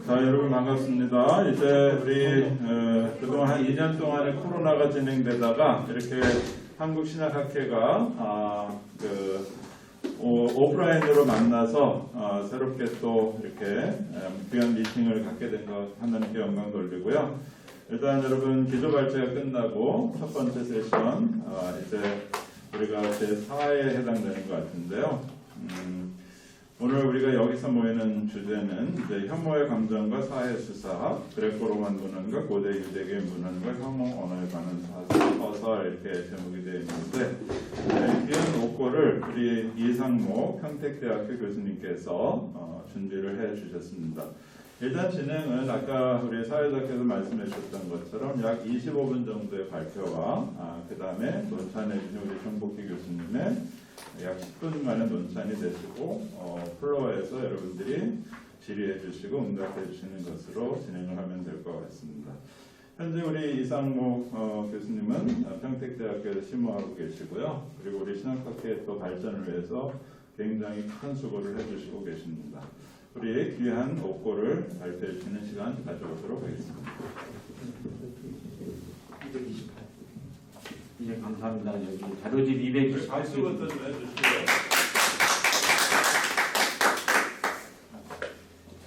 자, 여러분 반갑습니다. 이제 우리 그동안 한 2년 동안의 코로나가 진행되다가 이렇게 한국신학학회가 오프라인으로 만나서 새롭게 또 이렇게 귀한 미팅을 갖게 된 것 하나님께 영광 돌리고요. 일단 여러분 기도 발제가 끝나고 첫 번째 세션 이제 우리가 제4회에 해당되는 것 같은데요. 오늘 우리가 여기서 모이는 주제는 이제 혐오의 감정과 사회 수사학, 그레코로만 문헌과 고대 유대계 문헌과 혐오 언어에 관한 서서 이렇게 제목이 되어 있는데 귀한 옥고를 우리 이상목 평택대학교 교수님께서 준비를 해 주셨습니다. 일단 진행은 아까 우리 사회자께서 말씀해 주셨던 것처럼 약 25분 정도의 발표와 그 다음에 논찬해 주신 우리 정복희 교수님의 약 10분 만에 논찬이 되시고 플로어에서 여러분들이 질의해 주시고 응답해 주시는 것으로 진행을 하면 될 것 같습니다. 현재 우리 이상목 교수님은 평택대학교에서 심호하고 계시고요. 그리고 우리 신학학회의 또 발전을 위해서 굉장히 큰 수고를 해주시고 계십니다. 우리 귀한 옥고를 발표해 주시는 시간 가져보도록 하겠습니다. 228. 네, 감사합니다. 여기 자료집 228. 박수부터 좀 해주시고요.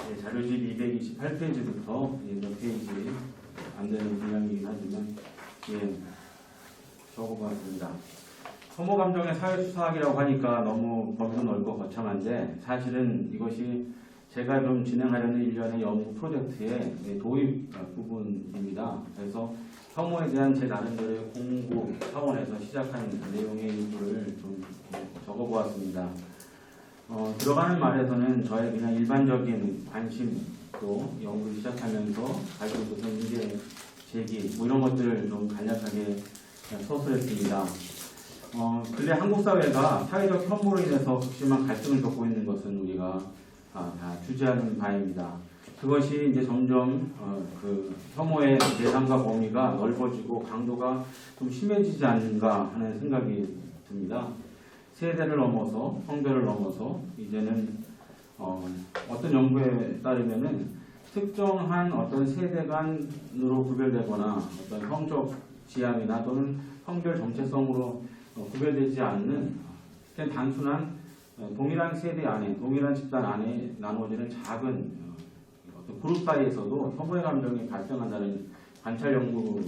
네, 자료집 228페이지부터 몇 페이지 안 되는 분량이긴 하지만 적어봤습니다. 혐오 감정의 사회수사학이라고 하니까 너무 범위가 넓고 거창한데 사실은 이것이 제가 좀 진행하려는 일련의 연구 프로젝트의 도입 부분입니다. 그래서 혐오에 대한 제 나름대로의 공부 차원에서 시작한 내용의 일부를 좀 적어보았습니다. 들어가는 말에서는 저의 그냥 일반적인 관심 또 연구를 시작하면서 가지고 있었던 문제 제기 뭐 이런 것들을 좀 간략하게 서술했습니다. 근래 한국 사회가 사회적 혐오로 인해서 극심한 갈등을 겪고 있는 것은 우리가 다 주지하는 바입니다. 그것이 이제 점점 그 혐오의 대상과 범위가 넓어지고 강도가 좀 심해지지 않는가 하는 생각이 듭니다. 세대를 넘어서 성별을 넘어서 이제는 어떤 연구에 따르면은 특정한 어떤 세대 간으로 구별되거나 어떤 성적 지향이나 또는 성별 정체성으로 구별되지 않는 그냥 단순한 동일한 세대 안에, 동일한 집단 안에 나누어지는 작은 어떤 그룹 사이에서도 혐오의 감정이 발생한다는 관찰 연구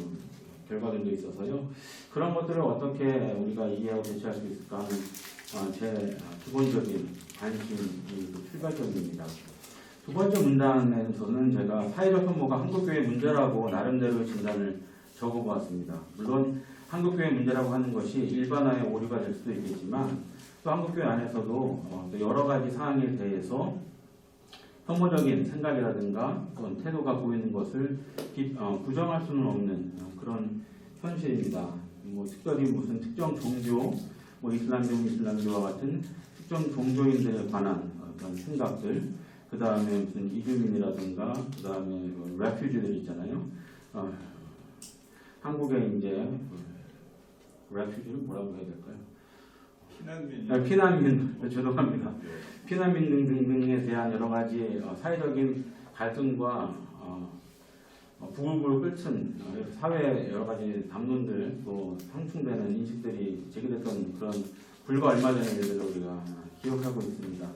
결과들도 있어서요. 그런 것들을 어떻게 우리가 이해하고 대처할 수 있을까 하는 제 기본적인 관심이 출발점입니다. 두 번째 문단에서는 제가 사회적 혐오가 한국교회 문제라고 나름대로 진단을 적어보았습니다. 물론 한국교회 문제라고 하는 것이 일반화의 오류가 될 수도 있겠지만 또 한국교회 안에서도 여러 가지 사항에 대해서 혐오적인 생각이라든가 그런 태도가 보이는 것을 부정할 수는 없는 그런 현실입니다. 뭐 특별히 무슨 특정 종교, 뭐 이슬람교와 같은 특정 종교인들에 관한 어떤 생각들, 그 다음에 무슨 이주민이라든가, 그 다음에 레퓨지들 있잖아요. 한국에 이제 레퓨지를 뭐라고 해야 될까요? 피난민, 죄송합니다. 피난민 등등에 대한 여러 가지 사회적인 갈등과 부글부글 끓는 사회 여러 가지 담론들 또 상충되는 인식들이 제기됐던 그런 불과 얼마 전의 일들을 우리가 기억하고 있습니다.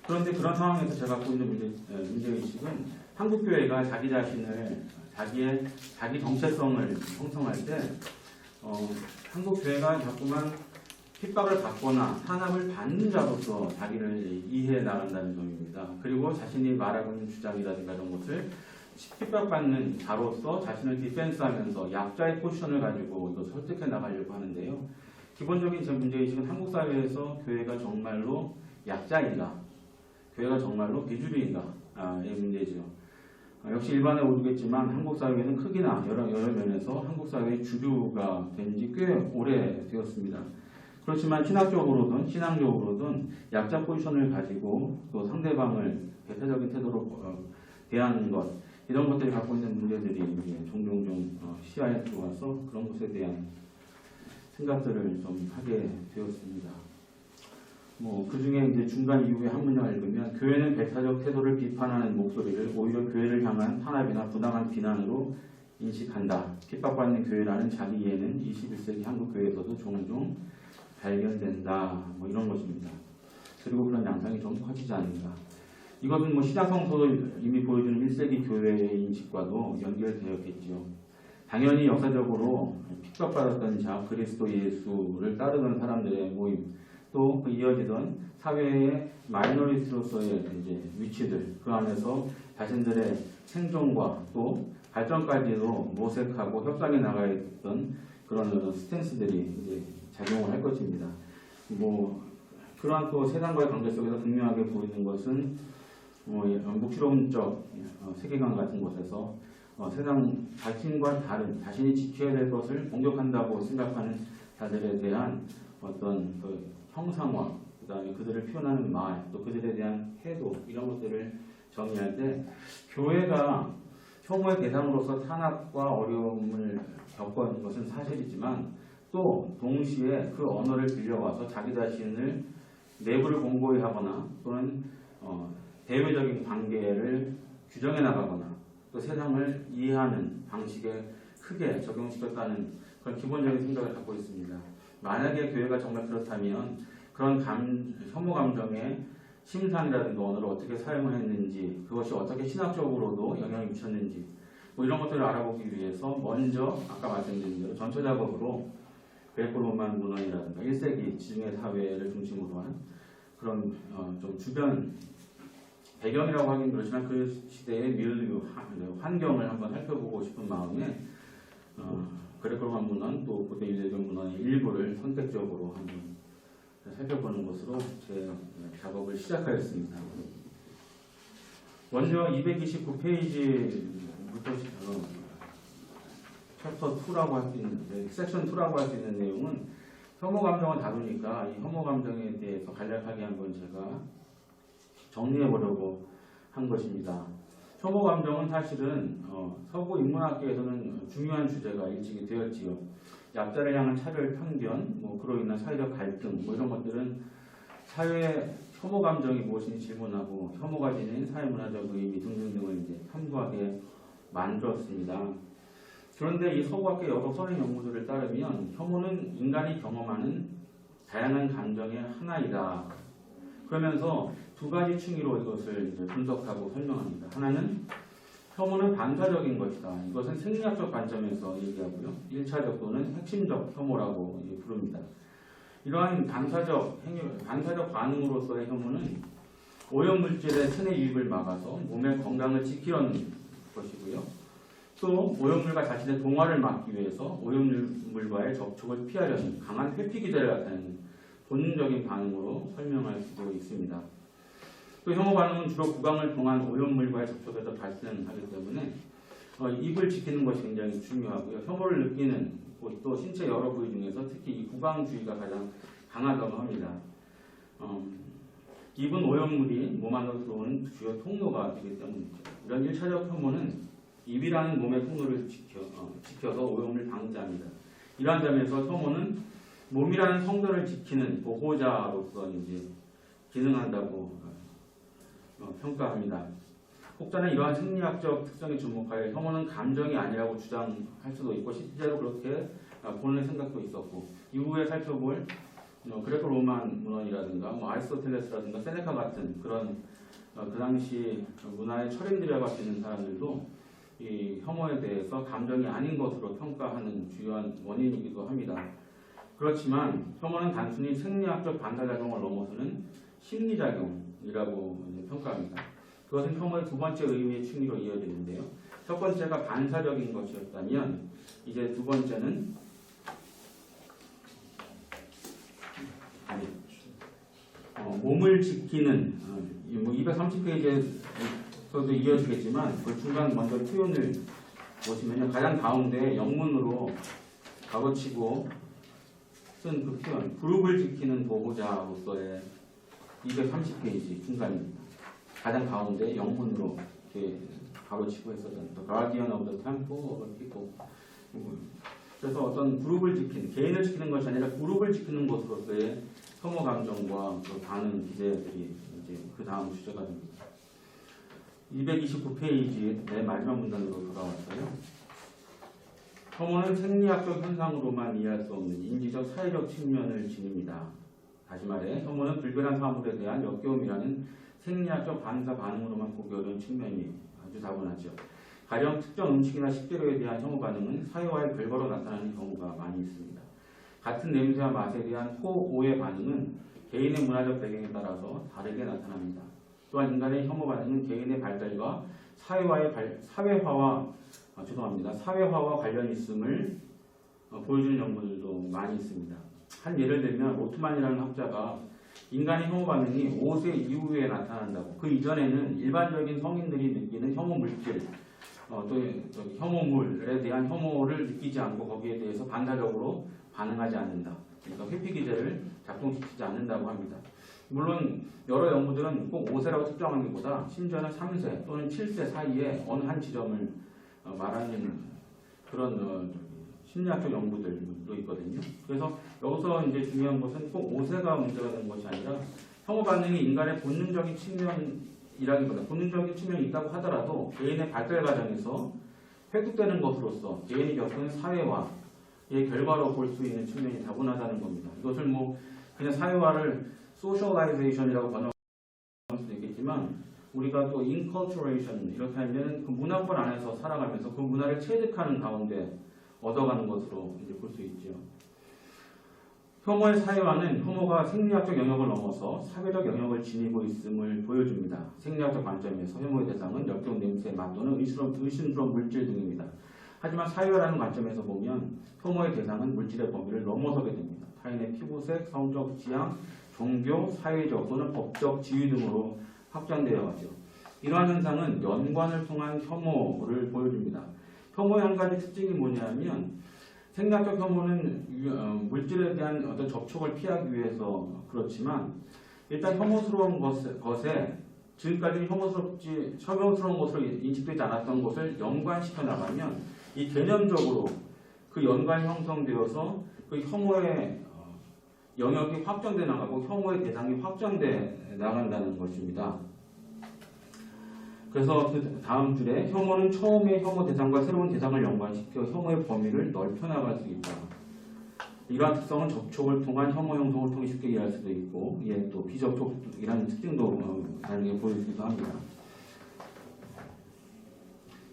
그런데 그런 상황에서 제가 갖고 있는 문제의식은 한국교회가 자기 자신을 자기 정체성을 형성할 때 한국교회가 자꾸만 핍박을 받거나 탄압을 받는 자로서 자기를 이해해 나간다는 점입니다. 그리고 자신이 말하고 있는 주장이라든가 이런 것을 핍박받는 자로서 자신을 디펜스하면서 약자의 포지션을 가지고 또 설득해 나가려고 하는데요. 기본적인 제 문제의식은 한국 사회에서 교회가 정말로 약자인가, 교회가 정말로 비주류인가의 문제죠. 역시 일반에 오르겠지만 한국 사회는 크기나 여러 면에서 한국 사회의 주류가 된 지 꽤 오래 되었습니다. 그렇지만 신학적으로든 신앙적으로든 약자 포지션을 가지고 또 상대방을 배타적인 태도로 대하는 것 이런 것들이 갖고 있는 문제들이 종종 좀 시야에 들어와서 그런 것에 대한 생각들을 좀 하게 되었습니다. 그 중에 이제 중간 이후에 한 문장을 읽으면 교회는 배타적 태도를 비판하는 목소리를 오히려 교회를 향한 탄압이나 부당한 비난으로 인식한다. 핍박받는 교회라는 자기 이해는 21세기 한국 교회에서도 종종 발견된다. 이런 것입니다. 그리고 그런 양상이 좀 커지지 않는가. 이것은 시장 성서도 이미 보여주는 1세기 교회의 인식과도 연결되었겠지요. 당연히 역사적으로 핍박받았던 자 그리스도 예수를 따르던 사람들의 모임, 또 그 이어지던 사회의 마이너리티로서의 이제 위치들, 그 안에서 자신들의 생존과 또 발전까지도 모색하고 협상해 나가야 했던 그런 스탠스들이 이제 작용을 할 것입니다. 그러한 또 세상과의 관계 속에서 분명하게 보이는 것은 묵시론적 세계관 같은 곳에서 세상 자신과 다른 자신이 지켜야 될 것을 공격한다고 생각하는 자들에 대한 어떤 그 형상화, 그다음에 그들을 표현하는 말, 또 그들에 대한 태도 이런 것들을 정의할 때 교회가 혐오의 대상으로서 탄압과 어려움을 겪은 것은 사실이지만 또 동시에 그 언어를 빌려와서 자기 자신을 내부를 공고히 하거나 또는 대외적인 관계를 규정해 나가거나 또 세상을 이해하는 방식에 크게 적용시켰다는 그런 기본적인 생각을 갖고 있습니다. 만약에 교회가 정말 그렇다면 그런 혐오 감정의 심산이라든가 언어를 어떻게 사용을 했는지, 그것이 어떻게 신학적으로도 영향을 미쳤는지 이런 것들을 알아보기 위해서 먼저 아까 말씀드린 대로 전초 작업으로 그레코로만 문헌이라든가 1세기 지중해 사회를 중심으로 한 그런 좀 주변 배경이라고 하긴 그렇지만 그 시대의 밀류, 환경을 한번 살펴보고 싶은 마음에 그레코로만 문헌 또 고대 율대교 문헌의 일부를 선택적으로 한번 살펴보는 것으로 제 작업을 시작하였습니다. 먼저 229페이지부터 챕터 2라고 할 수 있는, 섹션 2라고 할 수 있는 내용은 혐오 감정을 다루니까 이 혐오 감정에 대해서 간략하게 한번 제가 정리해 보려고 한 것입니다. 혐오 감정은 사실은 서구 인문학계에서는 중요한 주제가 일찍이 되었지요. 약자를 향한 차별, 편견, 그로 인한 사회적 갈등, 이런 것들은 사회의 혐오 감정이 무엇인지 질문하고 혐오가 지닌 사회문화적 의미 등등등을 이제 탐구하게 만들었습니다. 그런데 이 서구학계 여러 선행 연구들을 따르면 혐오는 인간이 경험하는 다양한 감정의 하나이다. 그러면서 두 가지 층위로 이것을 이제 분석하고 설명합니다. 하나는 혐오는 반사적인 것이다. 이것은 생리학적 관점에서 얘기하고요. 1차적 또는 핵심적 혐오라고 부릅니다. 이러한 반사적 반응으로서의 혐오는 오염물질의 체내 유입을 막아서 몸의 건강을 지키려는 것이고요. 또 오염물과 자신의 동화를 막기 위해서 오염물과의 접촉을 피하려는 강한 회피 기제를 나타내는 본능적인 반응으로 설명할 수도 있습니다. 또 혐오 반응은 주로 구강을 통한 오염물과의 접촉에서 발생하기 때문에 입을 지키는 것이 굉장히 중요하고요. 혐오를 느끼는 또 신체 여러 부위 중에서 특히 이 구강주의가 가장 강하다고 합니다. 입은 오염물이 몸 안으로 들어오는 주요 통로가 되기 때문이죠. 이런 1차적 혐오는 입이라는 몸의 통로를 지켜서 오염을 방지합니다. 이러한 점에서 혐오는 몸이라는 성전을 지키는 보호자로서 이제 기능한다고 평가합니다. 혹자는 이러한 심리학적 특성에 주목하여 혐오는 감정이 아니라고 주장할 수도 있고 실제로 그렇게 보는 생각도 있었고 이후에 살펴볼 그레코 로만 문헌이라든가 아리스토텔레스라든가 세네카 같은 그런 그 당시 문화의 철인들이라고 할 수 있는 사람들도 이 혐오에 대해서 감정이 아닌 것으로 평가하는 주요한 원인이기도 합니다. 그렇지만 혐오는 단순히 생리학적 반사작용을 넘어서는 심리작용이라고 평가합니다. 그것은 혐오의 두 번째 의미의 층위로 이어지는데요. 첫 번째가 반사적인 것이었다면 이제 두 번째는 몸을 지키는 230페이지에서도 이어지겠지만 그 중간 먼저 표현을 보시면요. 가장 가운데 영문으로 가로치고 쓴 그 표현 그룹을 지키는 보호자로서의 230페이지 중간입니다. 가장 가운데 영문으로 이렇게 가로치고 했었던 The Guardian of the Temple of the People. 그래서 어떤 그룹을 지키는 개인을 지키는 것이 아니라 그룹을 지키는 것으로서의 혐오 감정과 그 반응 기제들이 이제 그 다음 주제가 됩니다. 229페이지 내 마지막 문단으로 돌아왔어요. 혐오는 생리학적 현상으로만 이해할 수 없는 인지적 사회적 측면을 지닙니다. 다시 말해 혐오는 불결한 사물에 대한 역겨움이라는 생리학적 반사 반응으로만 보기 어려운 측면이 아주 다분하죠. 가령 특정 음식이나 식재료에 대한 혐오 반응은 사회와의 결과로 나타나는 경우가 많이 있습니다. 같은 냄새와 맛에 대한 호오의 반응은 개인의 문화적 배경에 따라서 다르게 나타납니다. 또한 인간의 혐오 반응은 개인의 발달과 사회화와 관련이 있음을 보여주는 연구들도 많이 있습니다. 한 예를 들면 로트만이라는 학자가 인간의 혐오 반응이 5세 이후에 나타난다고, 그 이전에는 일반적인 성인들이 느끼는 혐오 물질, 혐오물에 대한 혐오를 느끼지 않고 거기에 대해서 반사적으로 반응하지 않는다. 그러니까 회피 기제를 작동시키지 않는다고 합니다. 물론 여러 연구들은 꼭 5세라고 특정하기보다 심지어는 3세 또는 7세 사이에 어느 한 지점을 말하는 그런 심리학적 연구들도 있거든요. 그래서 여기서 이제 중요한 것은 꼭 5세가 문제가 되는 것이 아니라 혐오 반응이 인간의 본능적인 측면이라기보다 본능적인 측면이 있다고 하더라도 개인의 발달 과정에서 획득되는 것으로서 개인이 겪은 사회화의 결과로 볼 수 있는 측면이 다분하다는 겁니다. 이것을 뭐 그냥 사회화를 소셜라이제이션이라고 번역할 수도 있겠지만 우리가 또 인컬처레이션 이렇게 하면 그 문화권 안에서 살아가면서 그 문화를 체득하는 가운데 얻어가는 것으로 이제 볼 수 있죠. 혐오의 사회화는 혐오가 생리학적 영역을 넘어서 사회적 영역을 지니고 있음을 보여줍니다. 생리학적 관점에서 혐오의 대상은 역겨운 냄새, 맛 또는 의심스러운 물질 등입니다. 하지만 사회화라는 관점에서 보면 혐오의 대상은 물질의 범위를 넘어서게 됩니다. 타인의 피부색, 성적 지향, 종교, 사회적 또는 법적 지위 등으로 확장되어 가죠. 이러한 현상은 연관을 통한 혐오를 보여줍니다. 혐오의 한 가지 특징이 뭐냐면 생리학적 혐오는 물질에 대한 어떤 접촉을 피하기 위해서 그렇지만 일단 혐오스러운 것에 지금까지 혐오스러운 것으로 인식되지 않았던 것을 연관시켜 나가면 이 개념적으로 그 연관이 형성되어서 그 혐오의 영역이 확장돼 나가고 혐오의 대상이 확장돼 나간다는 것입니다. 그래서 그 다음 줄에 혐오는 처음의 혐오 대상과 새로운 대상을 연관시켜 혐오의 범위를 넓혀 나갈 수 있다. 이러한 특성은 접촉을 통한 혐오 형성을 통해 쉽게 이해할 수도 있고, 또 비접촉이라는 특징도 다르게 보여주기도 합니다.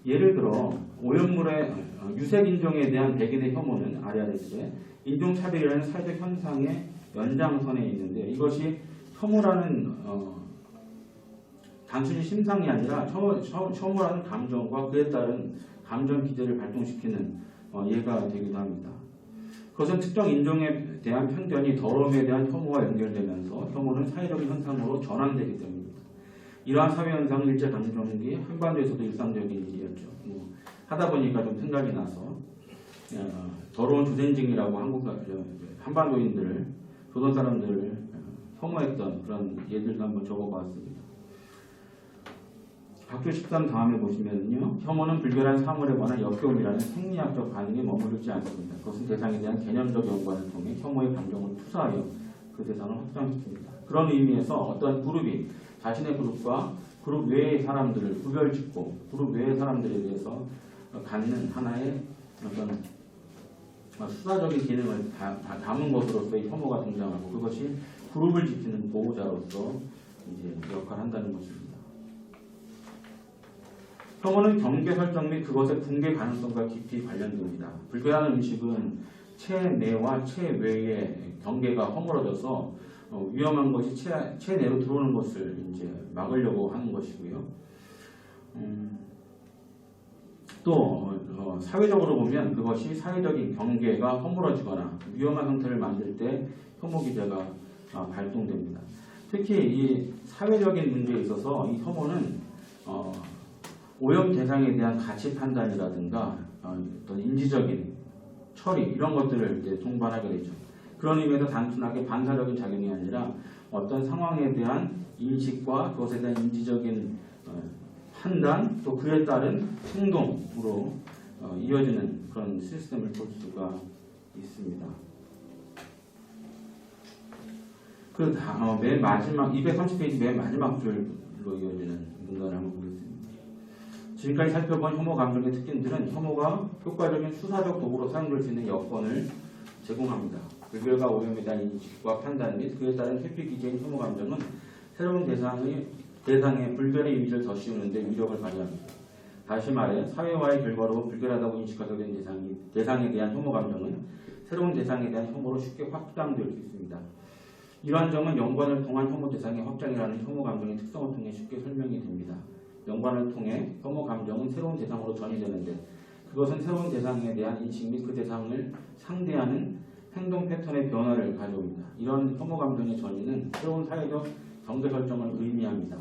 예를 들어 오염물의 유색 인종에 대한 백인의 혐오는 아래 아래에 인종차별이라는 사회적 현상의 연장선에 있는데 이것이 혐오라는 단순히 심상이 아니라 혐오라는 감정과 그에 따른 감정 기제를 발동시키는 예가 되기도 합니다. 그것은 특정 인종에 대한 편견이 더러움에 대한 혐오와 연결되면서 혐오는 사회적인 현상으로 전환되기 때문입니다. 이러한 사회 현상은 일제강점기 한반도에서도 일상적인 일이었죠. 하다 보니까 좀 생각이 나서 더러운 조센징이라고 한반도인들을 조선 사람들을 혐오했던 그런 예들도 한번 적어봤습니다. 박조 13 다음에 보시면요. 혐오는 불결한 사물에 관한 역겨움이라는 생리학적 반응에 머무르지 않습니다. 그것은 대상에 대한 개념적 연관을 통해 혐오의 감정을 투사하여 그 대상을 확장시킵니다. 그런 의미에서 어떤 그룹이 자신의 그룹과 그룹 외의 사람들을 구별짓고 그룹 외의 사람들에 대해서 갖는 하나의 어떤 수사적인 기능을 담은 것으로서의 혐오가 등장하고 그것이 그룹을 지키는 보호자로서 이제 역할을 한다는 것입니다. 혐오는 경계 설정 및 그것의 붕괴 가능성과 깊이 관련됩니다. 불결한 음식은 체내와 체외의 경계가 허물어져서 위험한 것이 체내로 들어오는 것을 이제 막으려고 하는 것이고요. 또 사회적으로 보면 그것이 사회적인 경계가 허물어지거나 위험한 상태를 만들 때 혐오 기제가 발동됩니다. 특히 이 사회적인 문제에 있어서 이 혐오는 오염 대상에 대한 가치 판단이라든가 어떤 인지적인 처리 이런 것들을 이제 동반하게 되죠. 그런 의미에서 단순하게 반사적인 작용이 아니라 어떤 상황에 대한 인식과 그것에 대한 인지적인 판단 또 그에 따른 행동으로 이어지는 그런 시스템을 볼 수가 있습니다. 맨 마지막 230페이지 맨 마지막 줄로 이어지는 문단을 한번 보겠습니다. 지금까지 살펴본 혐오 감정의 특징들은 혐오가 효과적인 수사적 도구로 사용될 수 있는 여건을 제공합니다. 불결과 오염에 대한 인식과 판단 및 그에 따른 회피 기제인 혐오 감정은 새로운 대상에 불결의 이미지를 더 씌우는데 위력을 발휘합니다. 다시 말해 사회와의 결과로 불결하다고 인식하게 된 대상에 대한 혐오 감정은 새로운 대상에 대한 혐오로 쉽게 확장될 수 있습니다. 이러한 점은 연관을 통한 혐오 대상의 확장이라는 혐오 감정의 특성을 통해 쉽게 설명이 됩니다. 연관을 통해 혐오 감정은 새로운 대상으로 전이되는데 그것은 새로운 대상에 대한 인식 및 그 대상을 상대하는 행동 패턴의 변화를 가져옵니다. 이런 혐오 감정의 전이는 새로운 사회적 경계 설정을 의미합니다.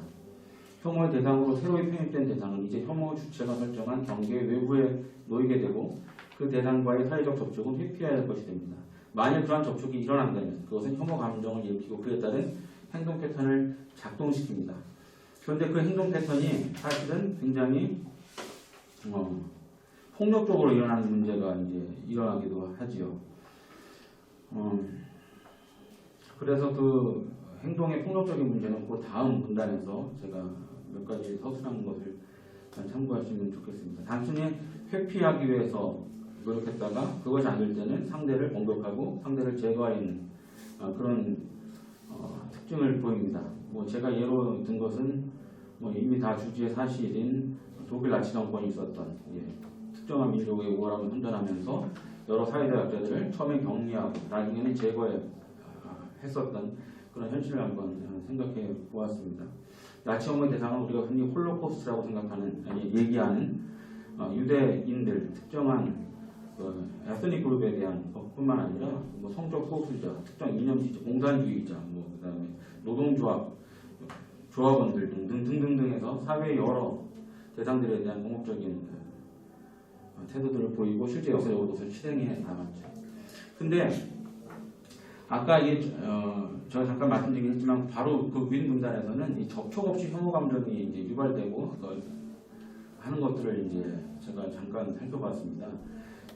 혐오의 대상으로 새로이 편입된 대상은 이제 혐오 주체가 설정한 경계 외부에 놓이게 되고 그 대상과의 사회적 접촉은 회피해야 할 것이 됩니다. 만일 그러한 접촉이 일어난다면 그것은 혐오 감정을 일으키고 그에 따른 행동 패턴을 작동시킵니다. 그런데 그 행동 패턴이 사실은 굉장히 폭력적으로 일어나는 문제가 이제 일어나기도 하지요. 그래서 그 행동의 폭력적인 문제는 그 다음 문단에서 제가 몇 가지 서술한 것을 참고하시면 좋겠습니다. 단순히 회피하기 위해서 노력했다가 그것이 안 될 때는 상대를 공격하고 상대를 제거하는 그런 특징을 보입니다. 제가 예로 든 것은 이미 다 주지의 사실인 독일 나치 정권이 있었던 특정한 민족의 우월함을 선전하면서 여러 사회적 약자들을 처음에 격리하고 나중에는 제거했었던 그런 현실을 한번 생각해 보았습니다. 나치 혐오의 대상은 우리가 흔히 홀로코스트라고 얘기하는 유대인들 특정한 에스닉 그룹에 대한 것뿐만 아니라 성적 소수자, 특정 이념지지, 공산주의자, 그다음에 노동조합, 조합원들 등등등등해서 사회의 여러 대상들에 대한 공업적인 태도들을 보이고 실제 역사적으로 그것을 실행해 나갔죠. 근데 아까 제가 잠깐 말씀드리긴 했지만 바로 그 윗 문단에서는 이 접촉 없이 혐오 감정이 이제 유발되고 하는 것들을 이제 제가 잠깐 살펴봤습니다.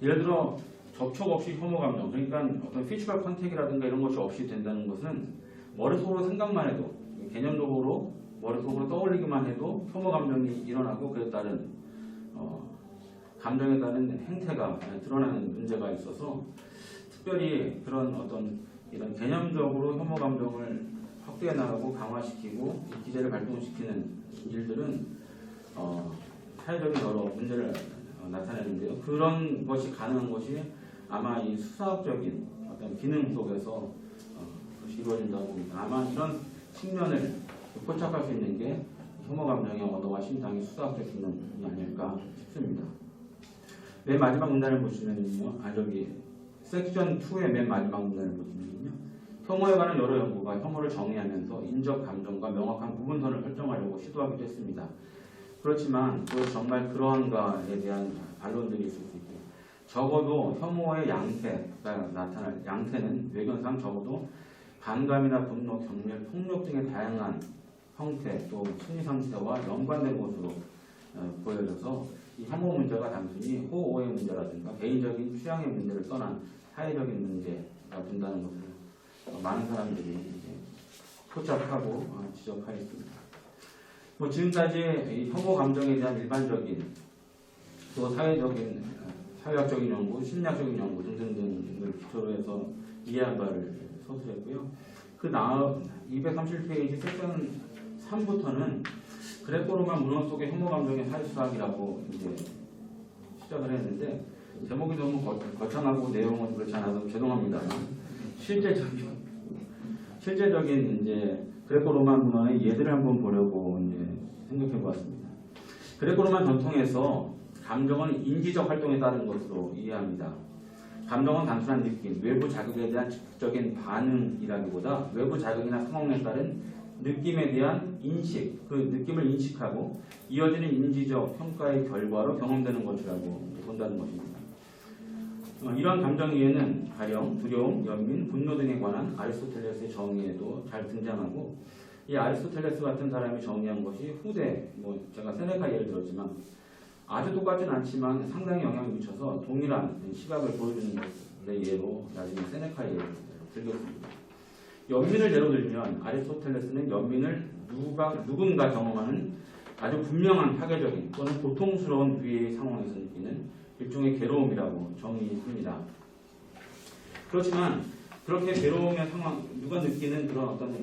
예를 들어 접촉 없이 혐오 감정, 그러니까 어떤 피지컬 컨택이라든가 이런 것이 없이 된다는 것은 머릿속으로 생각만 해도 개념적으로 머릿속으로 떠올리기만 해도 혐오 감정이 일어나고 그에 따른 감정에 따른 행태가 드러나는 문제가 있어서 특별히 그런 어떤 이런 개념적으로 혐오 감정을 확대해 나가고 강화시키고 이 기제를 발동시키는 일들은 사회적인 여러 문제를 나타내는데요. 그런 것이 가능한 것이 아마 이 수사학적인 어떤 기능 속에서 그것이 이루어진다고 봅니다. 아마 이런 측면을 포착할 수 있는 게 혐오 감정의 언어와 심상의 수사학적 기능이 아닐까 싶습니다. 맨 마지막 문단을 보시면요. 섹션 2의 맨 마지막 문단을 보시면요. 혐오에 관한 여러 연구가 혐오를 정의하면서 인적 감정과 명확한 구분선을 설정하려고 시도하기도 했습니다. 그렇지만 그것이 정말 그러한가에 대한 반론들이 있을 수 있고 적어도 혐오의 양태가 나타날 양태는 외견상 적어도 반감이나 분노, 경멸, 폭력 등의 다양한 형태 또 심리 상태와 연관된 것으로 보여져서 이 혐오 문제가 단순히 호오의 문제라든가 개인적인 취향의 문제를 떠난 사회적인 문제가 된다는 것을 많은 사람들이 이제 포착하고 지적하였습니다. 지금까지 이 혐오 감정에 대한 일반적인 또 사회학적인 연구, 심리학적인 연구 등등등을 기초로 해서 이해한 바를 서술했고요. 그 다음 231페이지 섹션 3부터는 그레코로만 문헌 속의 혐오 감정의 사회수학이라고 이제 시작을 했는데 제목이 너무 거창하고 내용은 그렇지 않아서 죄송합니다. 실제적인 이제 그레코로만 문헌의 예들을 한번 보려고 이제 생각해 보았습니다. 그레코로만 전통에서 감정은 인지적 활동에 따른 것으로 이해합니다. 감정은 단순한 느낌, 외부 자극에 대한 즉각적인 반응이라기보다 외부 자극이나 상황에 따른 느낌에 대한 인식, 그 느낌을 인식하고 이어지는 인지적 평가의 결과로 경험되는 것이라고 본다는 것입니다. 이러한 감정 이해는 가령 두려움, 연민, 분노 등에 관한 아리스토텔레스의 정의에도 잘 등장하고 이 아리스토텔레스 같은 사람이 정의한 것이 후대, 제가 세네카 예를 들었지만 아주 똑같진 않지만 상당히 영향을 미쳐서 동일한 시각을 보여주는 것의 예로 나중에 세네카 예를 들겠습니다. 연민을 예로 들면 아리스토텔레스는 연민을 누군가 경험하는 아주 분명한 파괴적인 또는 고통스러운 위의 상황에서 느끼는 일종의 괴로움이라고 정의합니다. 그렇지만 그렇게 괴로움의 상황, 누가 느끼는 그런 어떤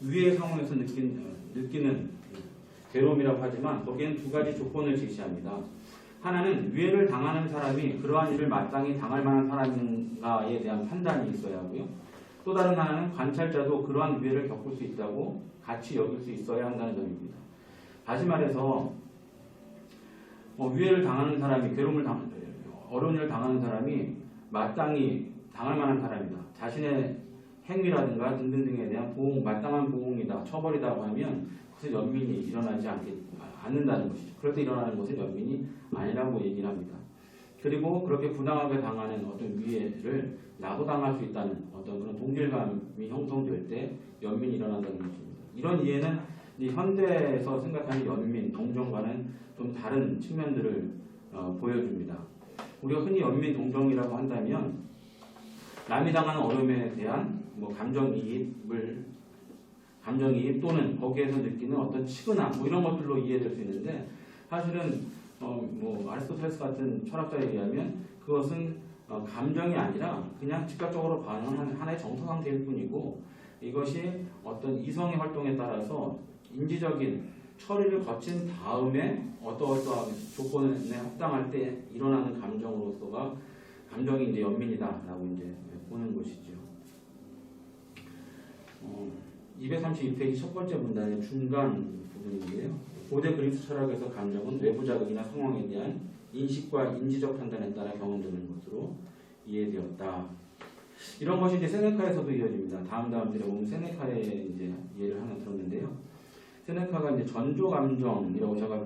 위의 상황에서 느끼는 괴로움이라고 하지만 거기에는 두 가지 조건을 제시합니다. 하나는 위해를 당하는 사람이 그러한 일을 마땅히 당할 만한 사람인가에 대한 판단이 있어야 하고요. 또 다른 하나는 관찰자도 그러한 위해를 겪을 수 있다고 같이 여길 수 있어야 한다는 점입니다. 다시 말해서 위해를 당하는 사람이 어려운 일을 당하는 사람이 마땅히 당할 만한 사람이다. 자신의 행위라든가 등등등에 대한 마땅한 보응이다, 처벌이라고 하면 그것은 연민이 일어나지 않는다는 것이죠. 그럴 때 일어나는 것은 연민이 아니라고 얘기를 합니다. 그리고 그렇게 부당하게 당하는 어떤 위해를 나도 당할 수 있다는 어떤 그런 동질감이 형성될 때 연민이 일어난다는 것입니다. 이런 이해는 현대에서 생각하는 연민, 동정과는 좀 다른 측면들을 보여줍니다. 우리가 흔히 연민, 동정이라고 한다면 남이 당하는 어려움에 대한 감정이입 또는 거기에서 느끼는 어떤 치근함 이런 것들로 이해될 수 있는데 사실은 아리스토텔레스 같은 철학자에 의하면 그것은 감정이 아니라 그냥 즉각적으로 반응하는 하나의 정서 상태일 뿐이고 이것이 어떤 이성의 활동에 따라서 인지적인 처리를 거친 다음에 어떠어떠한 조건에 합당할 때 일어나는 감정으로서가 감정이 이제 연민이다라고 이제 보는 것이죠. 232페이지 첫 번째 문단의 중간 부분인데요. 고대 그리스 철학에서 감정은 외부 자극이나 상황에 대한 인식과 인지적 판단에 따라 경험되는 것으로 이해되었다. 이런 것이 이제 세네카에서도 이어집니다. 다음 절에 보면 세네카의 이제 예를 하나 들었는데요. 세네카가 이제 전조 감정이라고 제가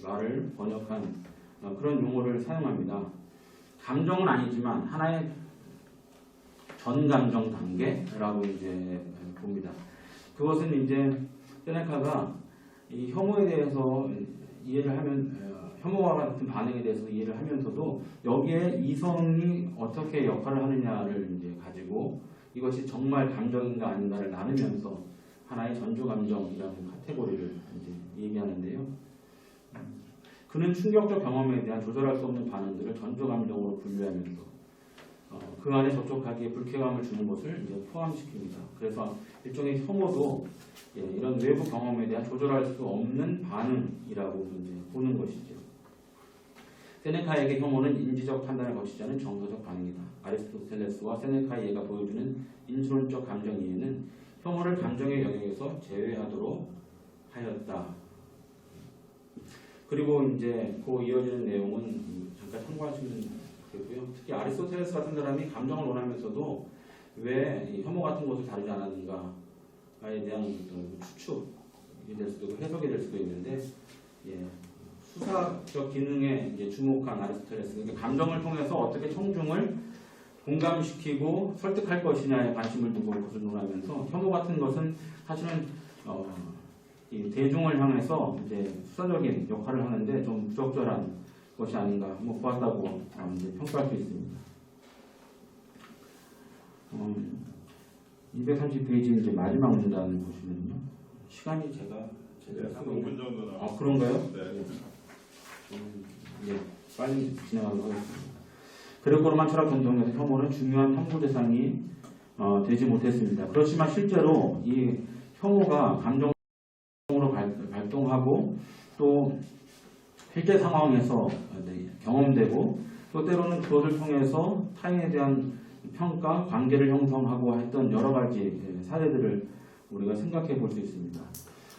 말을 번역한 그런 용어를 사용합니다. 감정은 아니지만 하나의 전 감정 단계라고 이제 봅니다. 그것은 이제 세네카가 이 혐오에 대해서 이해를 하면 혐오와 같은 반응에 대해서 이해를 하면서도 여기에 이성이 어떻게 역할을 하느냐를 이제 가지고 이것이 정말 감정인가 아닌가를 나누면서 하나의 전조 감정이라는 카테고리를 이제 얘기하는데요. 그는 충격적 경험에 대한 조절할 수 없는 반응들을 전조 감정으로 분류하면서 그 안에 접촉하기에 불쾌감을 주는 것을 이제 포함시킵니다. 그래서 일종의 혐오도 이런 외부 경험에 대한 조절할 수 없는 반응이라고 이제 보는 것이죠. 세네카에게 혐오는 인지적 판단을 거치지 않은 정서적 반응이다. 아리스토텔레스와 세네카의 예가 보여주는 인지론적 감정 이해는 혐오를 감정의 영역에서 제외하도록 하였다. 그리고 이제 그 이어지는 내용은 잠깐 참고하시면 되고요. 특히 아리스토텔레스 같은 사람이 감정을 논하면서도 왜 이 혐오 같은 것을 다루지 않았는가에 대한 추측이 될 수도 있고 해석이 될 수도 있는데 수사적 기능에 이제 주목한 아리스토텔레스, 그러니까 감정을 통해서 어떻게 청중을 공감시키고 설득할 것이냐에 관심을 두고 그것을 논하면서 혐오 같은 것은 사실은 이 대중을 향해서 이제 수사적인 역할을 하는데 좀 부적절한 것이 아닌가 한번 보았다고 이제 평가할 수 있습니다. 230페이지 이제 마지막 문단을 보시면요. 시간이 제가 한 5분 정도 남았습니다. 아 그런가요? 네. 빨리 진행하도록 하겠습니다. 그레코로만 철학 전통에서 혐오는 중요한 탐구 대상이 되지 못했습니다. 그렇지만 실제로 이 혐오가 감정으로 발동하고 또 실제 상황에서 경험되고 또 때로는 그것을 통해서 타인에 대한 평가, 관계를 형성하고 했던 여러 가지 사례들을 우리가 생각해 볼 수 있습니다.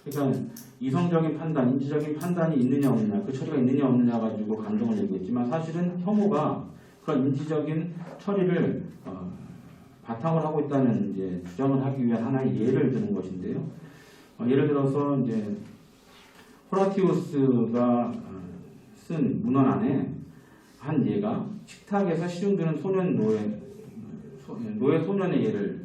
그러니까 이성적인 판단, 인지적인 판단이 있느냐 없느냐, 그 처리가 있느냐 없느냐 가지고 감정을 얘기했지만 사실은 혐오가 그런 인지적인 처리를 바탕을 하고 있다는 이제 주장을 하기 위한 하나의 예를 드는 것인데요. 예를 들어서 이제 호라티우스가 쓴 문헌 안에 한 예가 식탁에서 시중드는 노예 소년의 예를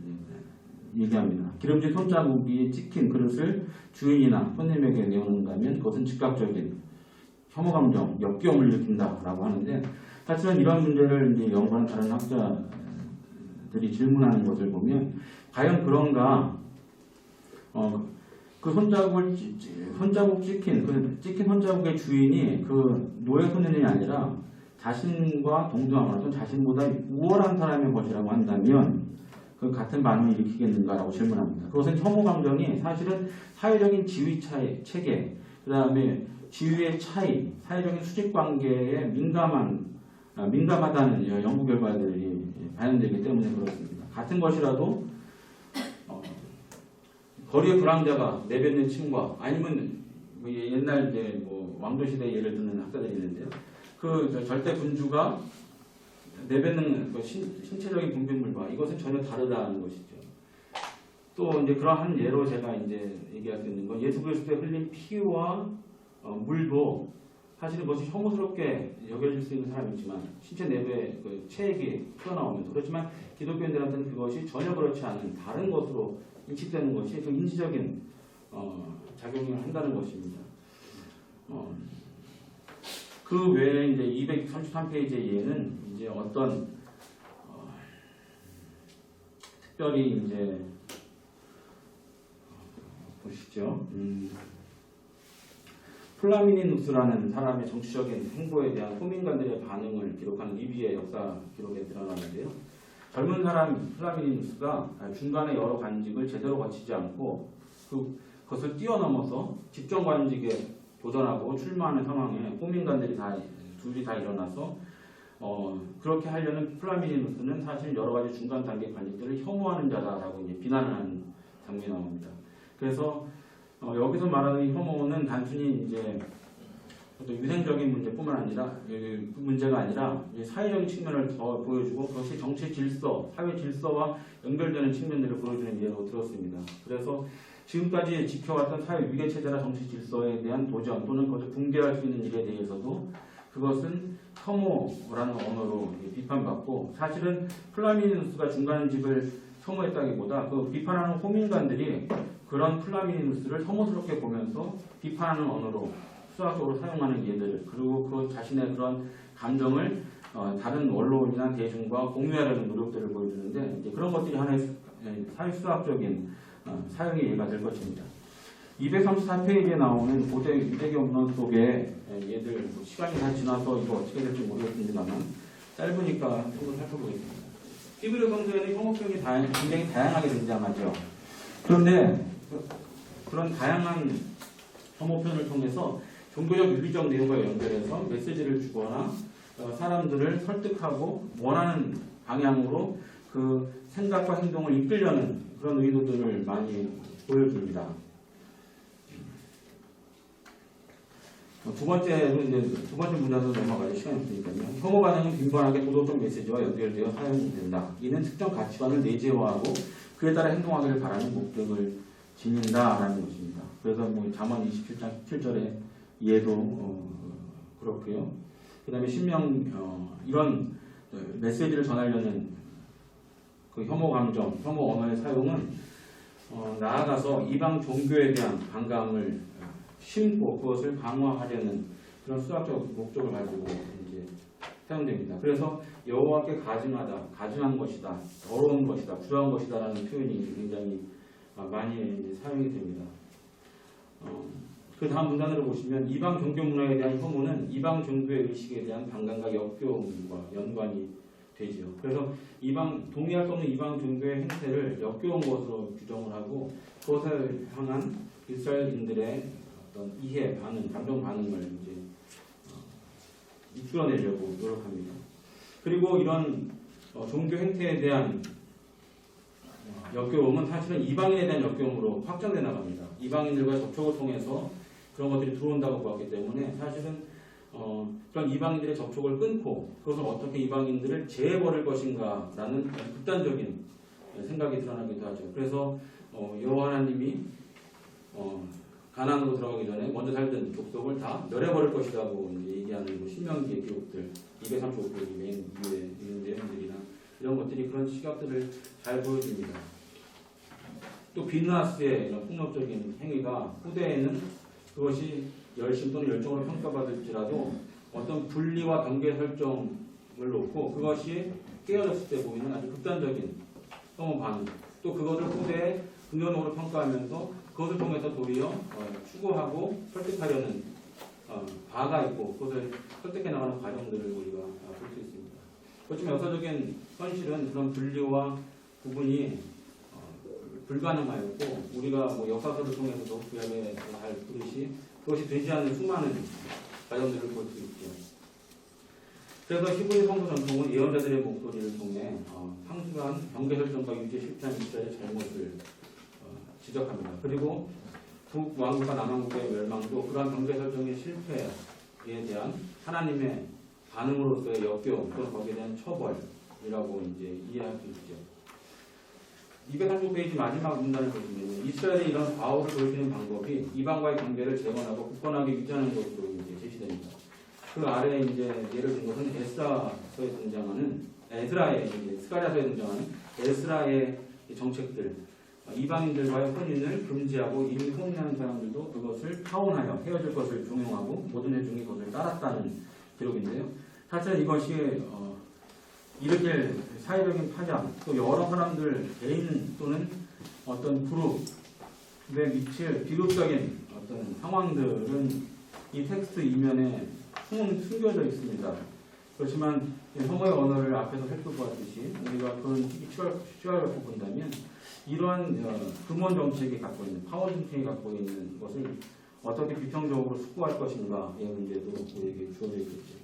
얘기합니다. 기름진 손자국이 찍힌 그릇을 주인이나 손님에게 내어놓는다면 그것은 즉각적인 혐오 감정, 역겨움을 일으킨다라고 하는데 사실은 이런 문제를 이제 연구하는 다른 학자들은 사람들이 질문하는 것을 보면 과연 그런가? 그 손자국 찍힌 손자국의 주인이 그 노예 소년이 아니라 자신과 동등하거나 또는 자신보다 우월한 사람의 것이라고 한다면 그 같은 반응을 일으키겠는가라고 질문합니다. 그것은 혐오 감정이 사실은 사회적인 지위 차이, 체계, 그 다음에 지위의 차이, 사회적인 수직 관계에 민감하다는 연구 결과들이 발현되기 때문에 그렇습니다. 같은 것이라도 거리의 불황자가 내뱉는 침과 아니면 옛날 이제 뭐 왕조 시대 예를 드는 학자들이 있는데요. 그 절대 군주가 내뱉는 그 신체적인 분비물과 이것은 전혀 다르다는 것이죠. 또 이제 그러한 예로 제가 이제 얘기할 수 있는 건 예수 그리스도의 흘린 피와 물도 사실은 그것이 혐오스럽게 여겨질 수 있는 사람이지만 신체 내부의 그 체액이 튀어나오면서 그렇지만 기독교인들한테는 그것이 전혀 그렇지 않은 다른 것으로 인식되는 것이 그 인지적인 작용을 한다는 것입니다. 그 외에 이제 233페이지의 예는 이제 어떤 특별히 이제 보시죠. 플라미니누스라는 사람의 정치적인 행보에 대한 호민관들의 반응을 기록하는 리비의 역사 기록에 드러나는데요. 젊은 사람 플라미니누스가 중간에 여러 관직을 제대로 거치지 않고 그것을 뛰어넘어서 집정관직에 도전하고 출마하는 상황에 호민관들이 둘이 다 일어나서 그렇게 하려는 플라미니누스는 사실 여러 가지 중간 단계 관직들을 혐오하는 자다라고 이제 비난을 하는 장면이 나옵니다. 그래서 여기서 말하는 이 혐오는 단순히 이제 어떤 유생적인 문제뿐만 아니라 문제가 아니라 사회적인 측면을 더 보여주고 그것이 정치 질서, 사회 질서와 연결되는 측면들을 보여주는 예로 들었습니다. 그래서 지금까지 지켜왔던 사회 위계 체제나 정치 질서에 대한 도전 또는 그것을 붕괴할 수 있는 일에 대해서도 그것은 혐오라는 언어로 비판받고 사실은 플라미니누스가 중간직을 혐오했다기보다 그 비판하는 호민관들이 그런 플라미니누스를 혐오스럽게 보면서 비판하는 언어로 수학적으로 사용하는 예들 그리고 그 자신의 그런 감정을 다른 원로인이나 대중과 공유하려는 노력들을 보여주는데 이제 그런 것들이 하나의 사회수학적인 사용의 예가 될 것입니다. 234페이지에 나오는 고대 유대교 문헌 속의 예들 시간이 다 지나서 이거 어떻게 될지 모르겠습니다만 짧으니까 조금 살펴보겠습니다. 히브리 성서에는 혐오 표현이 굉장히 다양하게 등장하죠. 그런데 그런 다양한 혐오 표현을 통해서 종교적 윤리적 내용과 연결해서 메시지를 주거나 사람들을 설득하고 원하는 방향으로 그 생각과 행동을 이끌려는 그런 의도들을 많이 보여줍니다. 두 번째 문제로 넘어가서 시간이 없으니까요. 혐오 반응은 빈번하게 도덕적 메시지와 연결되어 사용된다. 이는 특정 가치관을 내재화하고 그에 따라 행동하기를 바라는 목적을 지닌다라는 것입니다. 그래서 뭐 잠언 27장 17절의 예도 그렇고요. 그 다음에 신명 이런 메시지를 전하려는 그 혐오 감정, 혐오 언어의 사용은 나아가서 이방 종교에 대한 반감을 심고 그것을 강화하려는 그런 수학적 목적을 가지고 이제 사용됩니다. 그래서 여호와께 가증하다, 가증한 것이다, 더러운 것이다, 부정한 것이다라는 표현이 굉장히 많이 이제 사용이 됩니다. 그 다음 문단으로 보시면 이방 종교 문화에 대한 혐오는 이방 종교의 의식에 대한 반감과 역겨움과 연관이 되죠. 그래서 동의할 수 없는 이방 종교의 행태를 역겨운 것으로 규정을 하고 그것을 향한 이스라엘인들의 어떤 이해 반응, 감정 반응을 이제 이끌어내려고 노력합니다. 그리고 이런 종교 행태에 대한 역겨움은 사실은 이방인에 대한 역겨움으로 확장돼 나갑니다. 이방인들과 접촉을 통해서 그런 것들이 들어온다고 보았기 때문에 사실은 그런 이방인들의 접촉을 끊고 그것을 어떻게 이방인들을 제해버릴 것인가라는 극단적인 생각이 드러나기도 하죠. 그래서 여호와 하나님이 가나안으로 들어가기 전에 먼저 살던 족속을 다 멸해버릴 것이라고 이제 얘기하는 신명기의 기록들 235페이지 맨 위에 있는 내용들이나 이런 것들이 그런 시각들을 잘 보여줍니다. 또 비누아스의 이런 폭력적인 행위가 후대에는 그것이 열심 또는 열정으로 평가받을지라도 어떤 분리와 경계 설정을 놓고 그것이 깨어졌을 때 보이는 아주 극단적인 혐오 반응, 또 그것을 후대에 긍정적으로 평가하면서 그것을 통해서 도리어 추구하고 설득하려는 바가 있고 그것을 설득해 나가는 과정들을 우리가 볼 수 있습니다. 그렇지만 역사적인 현실은 그런 분리와 구분이 불가능하였고 우리가 뭐 역사서를 통해서도 구약에 잘 보듯이 그것이 되지 않는 수많은 과정들을 볼 수 있죠. 그래서 히브리 성서 전통은 예언자들의 목소리를 통해 상수한 경계 설정과 유지에 실패한 이스라엘의 잘못을 지적합니다. 그리고 북왕국과 남왕국의 멸망도 그러한 경계 설정의 실패에 대한 하나님의 반응으로서의 역경 또는 거기에 대한 처벌이라고 이제 이해할 수 있죠. 239페이지 마지막 문단을 보시면 이스라엘의 이런 과오를 보여주는 방법이 이방과의 관계를 재건하고 굳건하게 유지하는 것으로 이제 제시됩니다. 그 아래에 이제 예를 든 것은 에스라서에 등장하는 에스라의 이제 스가랴서에 등장하는 에스라의 정책들, 이방인들과의 혼인을 금지하고 이미 혼인하는 사람들도 그것을 파혼하여 헤어질 것을 종용하고 모든 회중이 그것을 따랐다는 기록인데요. 사실 이것이 일으킬 사회적인 파장, 또 여러 사람들 개인 또는 어떤 그룹에 미칠 비극적인 어떤 상황들은 이 텍스트 이면에 숨겨져 있습니다. 그렇지만 혐오의 언어를 앞에서 살펴보았듯이 우리가 그런 시각을 본다면 이러한 근원 정책이 갖고 있는 파워 정책이 갖고 있는 것을 어떻게 비평적으로 숙고할 것인가의 문제도 우리에게 주어져 있겠죠.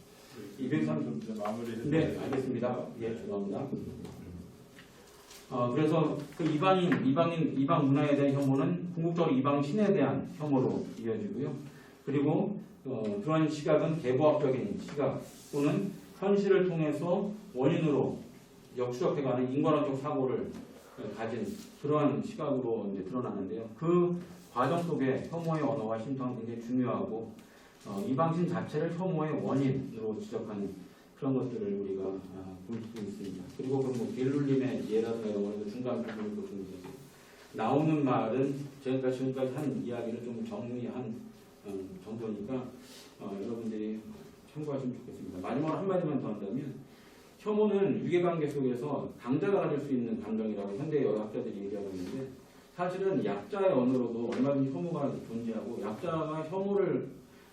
203좀 마무리. 네, 알겠습니다. 예, 죄송합니다. 그래서 그 이방 문화에 대한 혐오는 궁극적으로 이방 신에 대한 혐오로 이어지고요. 그리고 그러한 시각은 계보학적인 시각 또는 현실을 통해서 원인으로 역추적해가는 인과론적 사고를 가진 그러한 시각으로 이제 드러나는데요. 그 과정 속에 혐오의 언어와 심통은 굉장히 중요하고 이방신 자체를 혐오의 원인으로 지적하는 그런 것들을 우리가 볼 수 있습니다. 그리고 그 빌룰림의 예라든가 이런 거에서 중간 부분을 보시면 되죠. 나오는 말은 제가 지금까지 한 이야기를 좀 정리한 정도니까 여러분들이 참고하시면 좋겠습니다. 마지막으로 한마디만 더 한다면 혐오는 유괴관계 속에서 강자가 가질 수 있는 감정이라고 현대 여학자들이 얘기하고 있는데 사실은 약자의 언어로도 얼마든지 혐오가 존재하고 약자가 혐오를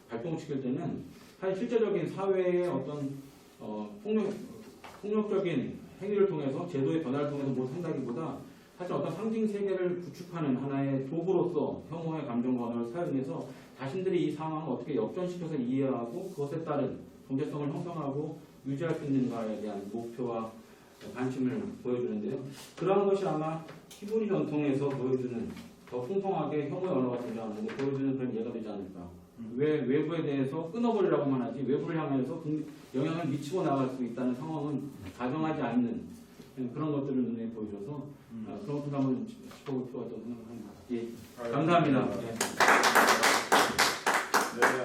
발동시킬 때는 사실 실제적인 사회의 어떤 폭력적인 행위를 통해서 제도의 변화를 통해서 못한다기보다 사실 어떤 상징 세계를 구축하는 하나의 도구로서 혐오의 감정과 언어를 사용해서 자신들이 이 상황을 어떻게 역전시켜서 이해하고 그것에 따른 정체성을 형성하고 유지할 수 있는가에 대한 목표와 관심을 보여주는데요. 그러한 것이 아마 히브리 전통에서 보여주는 더 풍성하게 혐오의 언어가 등장하는데 보여주는 그런 예가 되지 않을까. 왜 외부에 대해서 끊어버리라고만 하지 외부를 향해서 영향을 미치고 나갈 수 있다는 상황은 가정하지 않는 그런 것들을 눈에 보여줘서 그런 것도 한번 짚어볼 필요가 있다고 생각합니다. 예, 감사합니다. 예. 네.